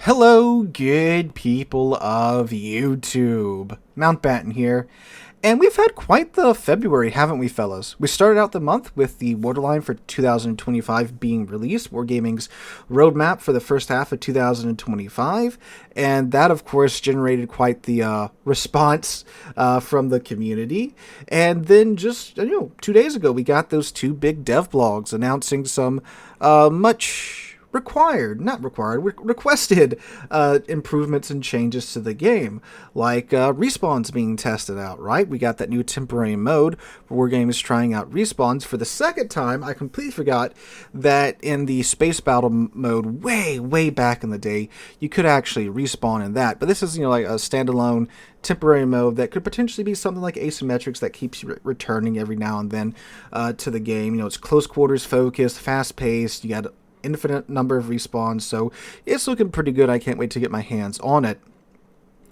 Hello, good people of YouTube. Mountbatten here, and we've had quite the February, haven't we, fellas? We started out the month with the Borderline for 2025 being released, Wargaming's roadmap for the first half of 2025, and that, of course, generated quite the response from the community. And then just, 2 days ago, we got those two big dev blogs announcing some requested improvements and changes to the game, like respawns being tested out, right? We got that new temporary mode where Wargaming is trying out respawns for the second time. I completely forgot that in the space battle mode way back in the day, you could actually respawn in that, but this is, like a standalone temporary mode that could potentially be something like asymmetrics that keeps you returning every now and then to the game. It's close quarters focused, fast paced, you got infinite number of respawns, so it's looking pretty good. I can't wait to get my hands on it.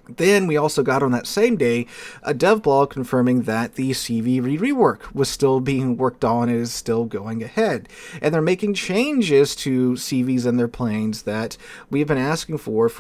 Then we also got on that same day a dev blog confirming that the CV rework was still being worked on and is still going ahead. And they're making changes to CVs and their planes that we've been asking for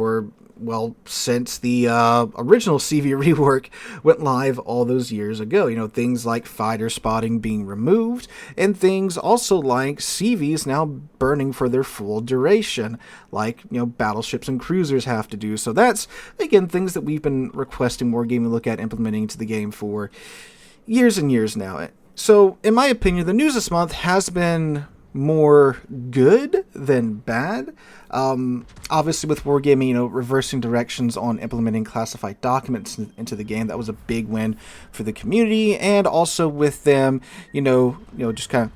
since the original CV rework went live all those years ago. Things like fighter spotting being removed, and things also like CVs now burning for their full duration, like, battleships and cruisers have to do. So that's, again, things that we've been requesting Wargaming to look at implementing into the game for years and years now. So, in my opinion, the news this month has been more good than bad. Obviously, with Wargaming, reversing directions on implementing classified documents into the game, that was a big win for the community, and also with them, just kind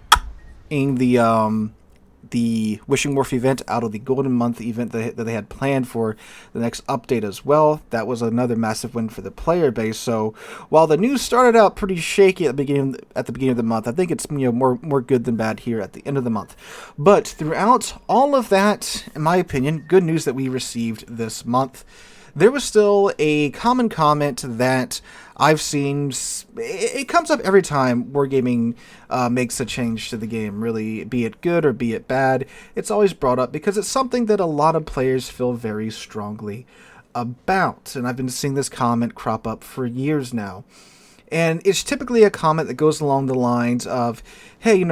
of the Wishing Wharf event out of the Golden Month event that they had planned for the next update as well. That was another massive win for the player base. So while the news started out pretty shaky at the beginning of the month, I think it's more good than bad here at the end of the month. But throughout all of that, in my opinion, good news that we received this month, there was still a common comment that I've seen. It comes up every time Wargaming makes a change to the game, really, be it good or be it bad. It's always brought up because it's something that a lot of players feel very strongly about. And I've been seeing this comment crop up for years now. And it's typically a comment that goes along the lines of, hey,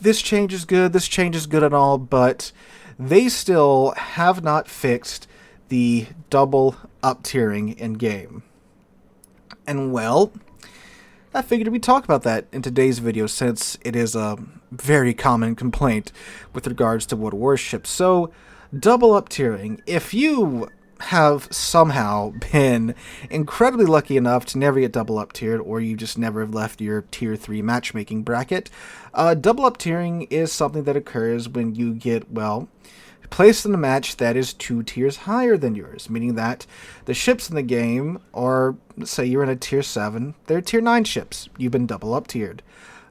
this change is good and all, but they still have not fixed the double up tiering in game. And well, I figured we'd talk about that in today's video, since it is a very common complaint with regards to Warships. So, double up tiering. If you have somehow been incredibly lucky enough to never get double up tiered, or you just never have left your tier 3 matchmaking bracket, double up tiering is something that occurs when you get, placed in a match that is 2 tiers higher than yours, meaning that the ships in the game are, let's say you're in a tier 7, they're tier 9 ships. You've been double up tiered.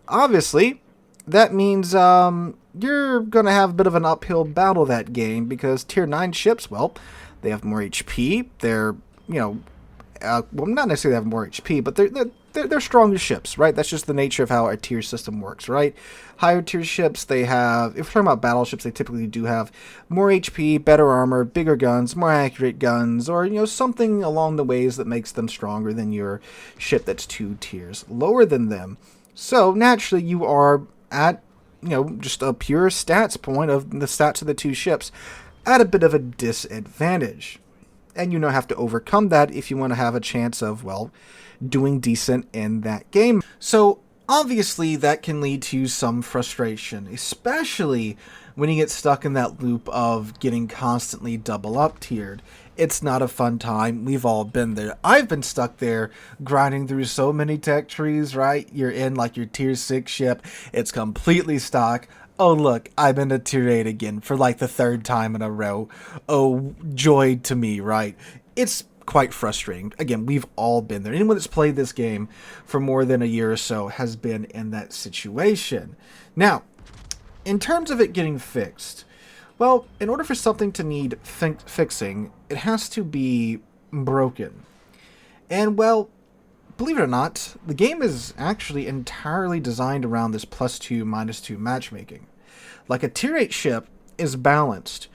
Obviously, that means you're going to have a bit of an uphill battle that game, because tier 9 ships, they have more HP. They're, not necessarily have more HP, but they're stronger ships, right? That's just the nature of how a tier system works, right? Higher tier ships, they have, if we're talking about battleships, they typically do have more HP, better armor, bigger guns, more accurate guns, or, something along the ways that makes them stronger than your ship that's 2 tiers lower than them. So, naturally, you are at, just a pure stats point of the stats of the 2 ships at a bit of a disadvantage. And you have to overcome that if you want to have a chance of, doing decent in that game. So, obviously, that can lead to some frustration, especially when you get stuck in that loop of getting constantly double up tiered. It's not a fun time. We've all been there. I've been stuck there grinding through so many tech trees, right? You're in your tier 6 ship. It's completely stock. Oh, look, I'm in a tier 8 again for the 3rd time in a row. Oh, joy to me, right? It's quite frustrating. Again, we've all been there. Anyone that's played this game for more than a year or so has been in that situation. Now, in terms of it getting fixed, in order for something to need fixing, it has to be broken. And, believe it or not, the game is actually entirely designed around this +2, -2 matchmaking. Like, a tier 8 ship is balanced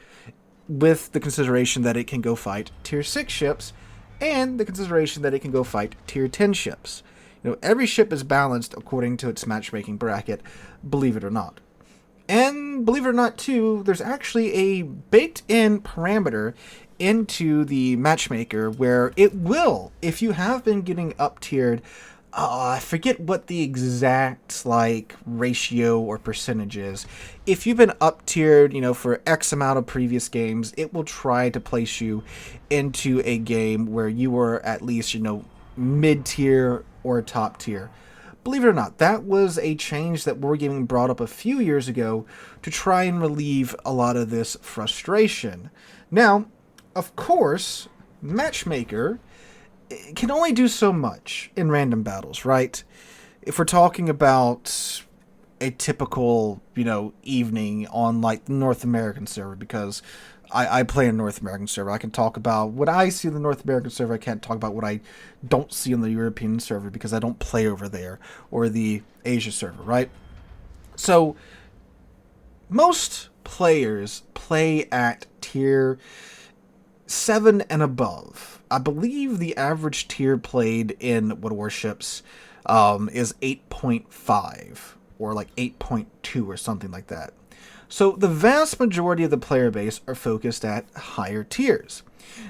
with the consideration that it can go fight tier 6 ships and the consideration that it can go fight tier 10 ships. Every ship is balanced according to its matchmaking bracket, believe it or not. And believe it or not, too, there's actually a baked-in parameter into the matchmaker where it will, if you have been getting up-tiered, I forget what the exact ratio or percentage is. If you've been up-tiered, for X amount of previous games, it will try to place you into a game where you were at least, mid-tier or top-tier. Believe it or not, that was a change that Wargaming brought up a few years ago to try and relieve a lot of this frustration. Now, of course, Matchmaker can only do so much in random battles, right? If we're talking about a typical, evening on the North American server, because I play a North American server. I can talk about what I see in the North American server. I can't talk about what I don't see on the European server because I don't play over there, or the Asia server, right? So most players play at tier 7 and above. I believe the average tier played in Warships is 8.5 or 8.2 or something like that. So the vast majority of the player base are focused at higher tiers.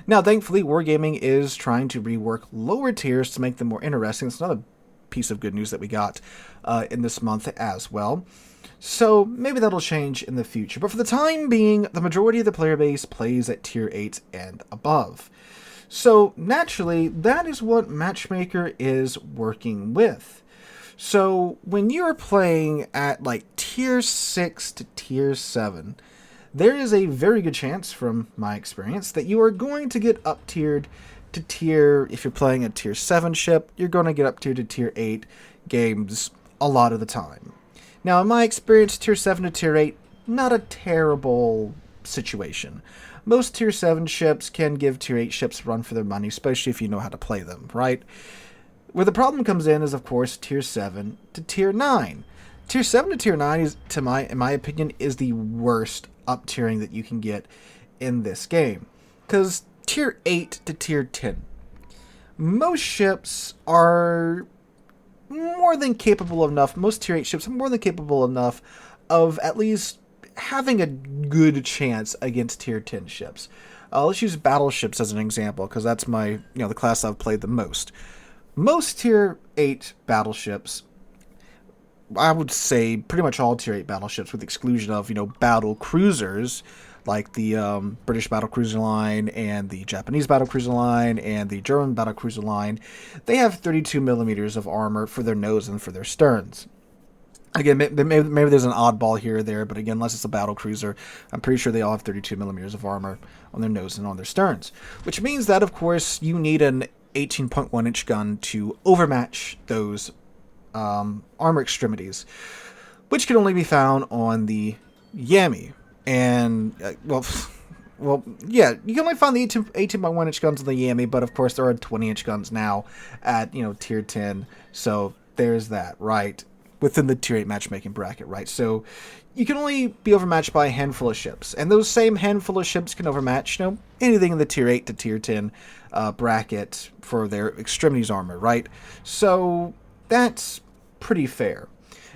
Now, thankfully, Wargaming is trying to rework lower tiers to make them more interesting. It's another piece of good news that we got in this month as well. So maybe that'll change in the future. But for the time being, the majority of the player base plays at tier 8 and above. So naturally, that is what Matchmaker is working with. So when you're playing at tier 6 to tier 7, there is a very good chance, from my experience, that you are going to get up-tiered to tier, if you're playing a tier 7 ship, you're going to get up-tiered to tier 8 games a lot of the time. Now, in my experience, tier 7 to tier 8, not a terrible situation. Most tier 7 ships can give tier 8 ships a run for their money, especially if you know how to play them, right? Where the problem comes in is, of course, tier 7 to tier 9. Tier 7 to tier 9 is, in my opinion, is the worst up-tiering that you can get in this game. Because tier 8 to tier 10. Most ships are more than capable enough, most tier 8 ships are more than capable enough of at least having a good chance against tier 10 ships. Let's use battleships as an example, because that's the class I've played the most. Most tier 8 battleships, I would say pretty much all tier 8 battleships, with the exclusion of, battle cruisers, like the British battlecruiser line and the Japanese battlecruiser line and the German battlecruiser line, they have 32 millimeters of armor for their nose and for their sterns. Again, maybe there's an oddball here or there, but again, unless it's a battlecruiser, I'm pretty sure they all have 32 millimeters of armor on their nose and on their sterns. Which means that, of course, you need an 18.1 inch gun to overmatch those armor extremities, which can only be found on the Yami. And, yeah, you can only find the 18.1 inch guns on the Yami, but of course there are 20 inch guns now at, tier 10. So there's that, right? Within the tier 8 matchmaking bracket, right? So you can only be overmatched by a handful of ships. And those same handful of ships can overmatch, anything in the tier 8 to tier 10 bracket for their extremities armor, right? So that's pretty fair.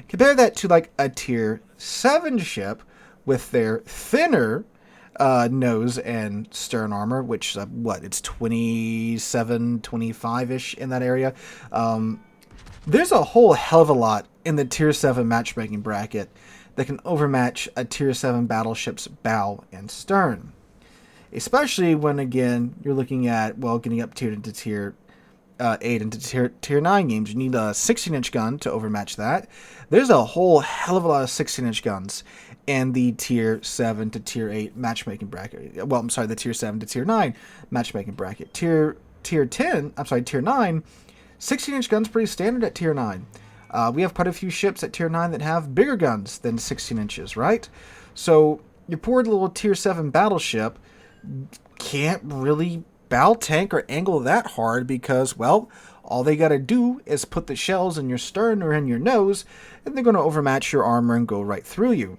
Compare that to a tier 7 ship with their thinner nose and stern armor, which, it's 27, 25-ish in that area. There's a whole hell of a lot in the tier 7 matchmaking bracket that can overmatch a tier 7 battleship's bow and stern. Especially when, again, you're looking at, getting up tiered into tier 8 into tier 9 games. You need a 16-inch gun to overmatch that. There's a whole hell of a lot of 16-inch guns in the tier 7 to tier 8 matchmaking bracket. The tier 7 to tier 9 matchmaking bracket. Tier 9, 16-inch guns pretty standard at tier 9. We have quite a few ships at tier 9 that have bigger guns than 16 inches, right? So your poor little tier 7 battleship can't really bow tank or angle that hard because, all they got to do is put the shells in your stern or in your nose, and they're going to overmatch your armor and go right through you.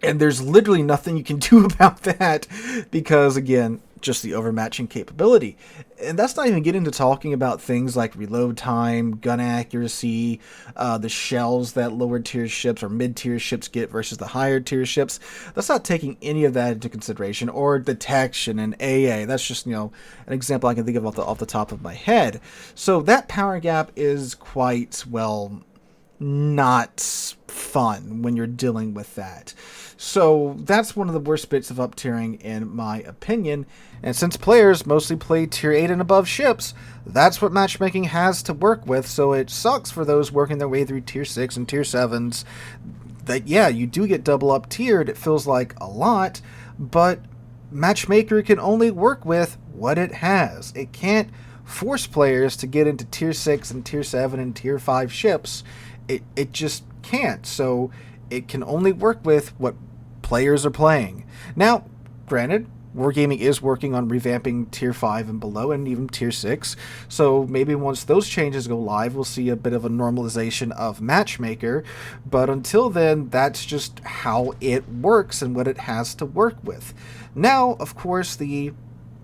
And there's literally nothing you can do about that because, again, just the overmatching capability. And that's not even getting to talking about things like reload time, gun accuracy, the shells that lower tier ships or mid tier ships get versus the higher tier ships. That's not taking any of that into consideration, or detection and AA. That's just, an example I can think of off the top of my head. So that power gap is quite, well, not fun when you're dealing with that. So that's one of the worst bits of up tiering in my opinion. And since players mostly play tier 8 and above ships, that's what matchmaking has to work with. So it sucks for those working their way through tier 6 and tier 7s that, yeah, you do get double up tiered. It feels like a lot, but Matchmaker can only work with what it has. It can't force players to get into tier 6 and tier 7 and tier 5 ships. It just can't. So it can only work with what players are playing. Now, granted, Wargaming is working on revamping tier 5 and below and even tier 6. So maybe once those changes go live, we'll see a bit of a normalization of Matchmaker. But until then, that's just how it works and what it has to work with. Now, of course, the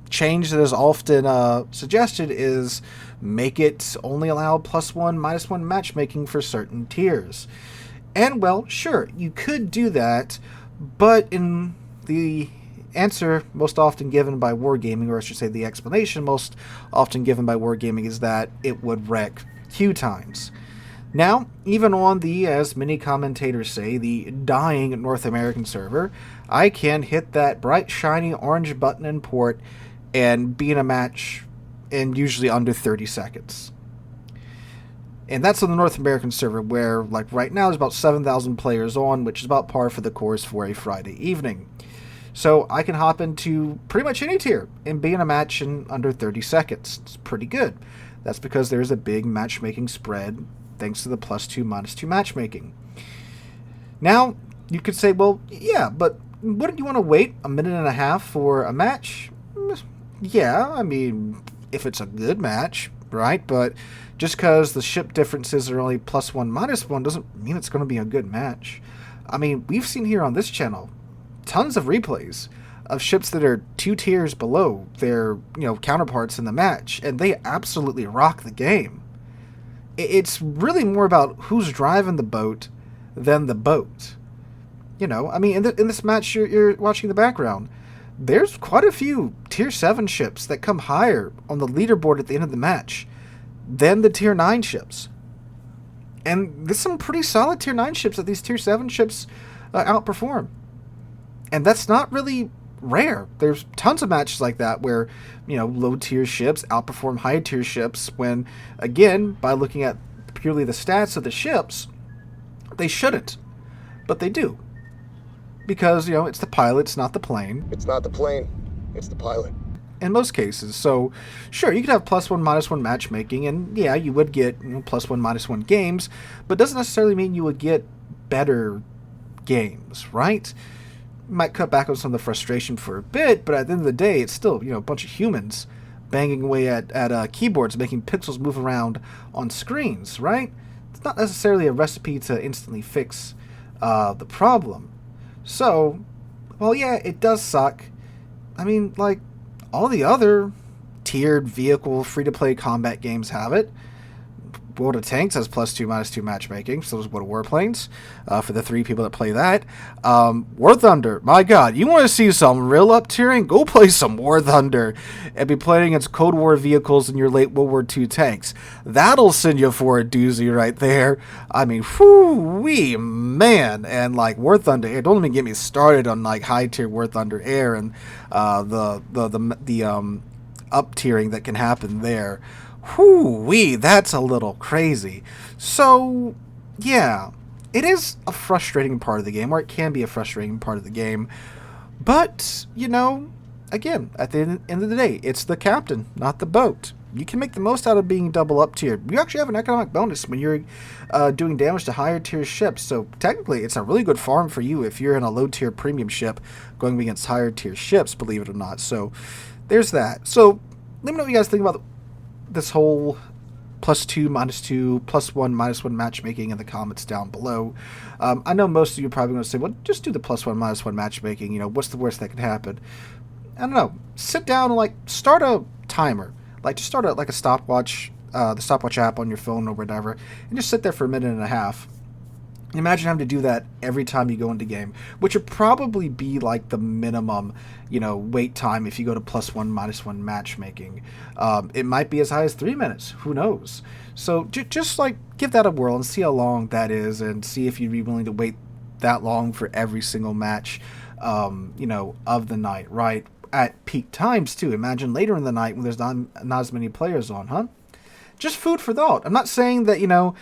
change that is often suggested is make it only allow +1, -1 matchmaking for certain tiers. And, well, sure, you could do that, but in the answer most often given by Wargaming, or I should say the explanation most often given by Wargaming, is that it would wreck queue times. Now, even on the, as many commentators say, the dying North American server, I can hit that bright, shiny orange button in port and be in a match in usually under 30 seconds. And that's on the North American server where, like right now, there's about 7,000 players on, which is about par for the course for a Friday evening. So I can hop into pretty much any tier and be in a match in under 30 seconds. It's pretty good. That's because there's a big matchmaking spread thanks to the +2, -2 matchmaking. Now, you could say, well, yeah, but wouldn't you want to wait a minute and a half for a match? Yeah, I mean, if it's a good match, right? But just because the ship differences are only +1, -1 doesn't mean it's going to be a good match. I mean, we've seen here on this channel tons of replays of ships that are 2 tiers below their, counterparts in the match, and they absolutely rock the game. It's really more about who's driving the boat than the boat. I mean, in this match you're watching in the background, there's quite a few tier 7 ships that come higher on the leaderboard at the end of the match than the tier 9 ships. And there's some pretty solid tier 9 ships that these tier 7 ships outperform. And that's not really rare. There's tons of matches like that where, low tier ships outperform high tier ships when, again, by looking at purely the stats of the ships, they shouldn't. But they do. Because, it's the pilot, it's not the plane. It's not the plane, it's the pilot. In most cases. So, sure, you could have +1, -1 matchmaking, and yeah, you would get +1, -1 games, but it doesn't necessarily mean you would get better games, right? Might cut back on some of the frustration for a bit, but at the end of the day, it's still, a bunch of humans banging away at keyboards, making pixels move around on screens, right? It's not necessarily a recipe to instantly fix the problem. So, well, yeah, it does suck. I mean, like, all the other tiered vehicle free-to-play combat games have it. World of Tanks has +2, -2 matchmaking, so does World of Warplanes, for the 3 people that play that. War Thunder, my god, you want to see some real up-tiering? Go play some War Thunder and be playing against Cold War vehicles in your late World War II tanks. That'll send you for a doozy right there. I mean, whoo-wee, man. And, like, War Thunder Air, don't even get me started on, like, high-tier War Thunder Air and the up-tiering that can happen there. Whoo-wee, that's a little crazy. So, yeah, it is a frustrating part of the game, or it can be a frustrating part of the game. But, again, at the end of the day, it's the captain, not the boat. You can make the most out of being double up tiered. You actually have an economic bonus when you're doing damage to higher tier ships. So technically, it's a really good farm for you if you're in a low tier premium ship going against higher tier ships, believe it or not. So there's that. So let me know what you guys think about this whole +2, -2, +1, -1 matchmaking in the comments down below. I know most of you are probably going to say, well, just do the +1, -1 matchmaking. You know, what's the worst that can happen? I don't know. Sit down and like start a timer. Like just start a stopwatch, the stopwatch app on your phone or whatever, and just sit there for a minute and a half. Imagine having to do that every time you go into game, which would probably be like the minimum, you know, wait time if you go to +1, -1 matchmaking. It might be as high as 3 minutes. Who knows? So just like give that a whirl and see how long that is, and see if you'd be willing to wait that long for every single match, you know, of the night, right? At peak times too. Imagine later in the night when there's not as many players on, huh? Just food for thought. I'm not saying that, you know,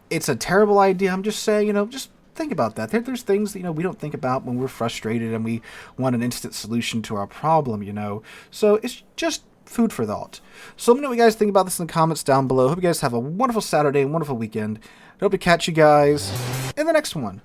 it's a terrible idea. I'm just saying, you know, just think about that. There's things that, you know, we don't think about when we're frustrated and we want an instant solution to our problem, you know. So it's just food for thought. So let me know what you guys think about this in the comments down below. Hope you guys have a wonderful Saturday and wonderful weekend. I hope to catch you guys in the next one.